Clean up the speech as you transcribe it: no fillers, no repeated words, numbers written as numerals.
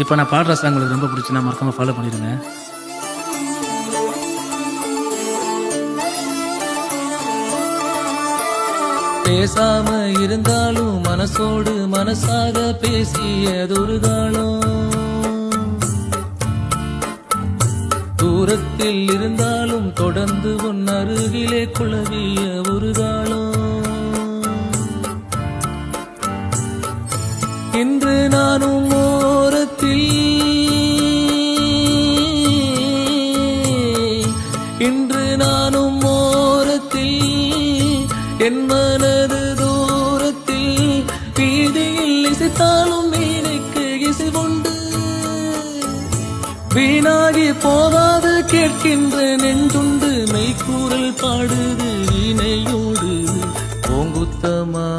இப்போ நான் பாடுற சாங் உங்களுக்கு ரொம்ப பிடிச்சுன்னா மறக்காம ஃபாலோ பண்ணிடுங்க. பேசாம இருந்தாலும் மனசோடு மனசாக பேசியதொரு காலம், தூரத்தில் இருந்தாலும் தொடர்ந்து உன் அருகிலே குழவிய ஒரு காலம். இன்று நானும் ஓரத்தில், இன்று நானும் ஓரத்தில், என் மனது தூரத்தில், வீதியில் இசைத்தாலும் வீணைக்கு இசை உண்டு. வீணாகி போகாது கேட்கின்ற நெஞ்சுண்டு, மெய்க்கூறல் பாடுது வீணையோடு. பூங்குத்தமா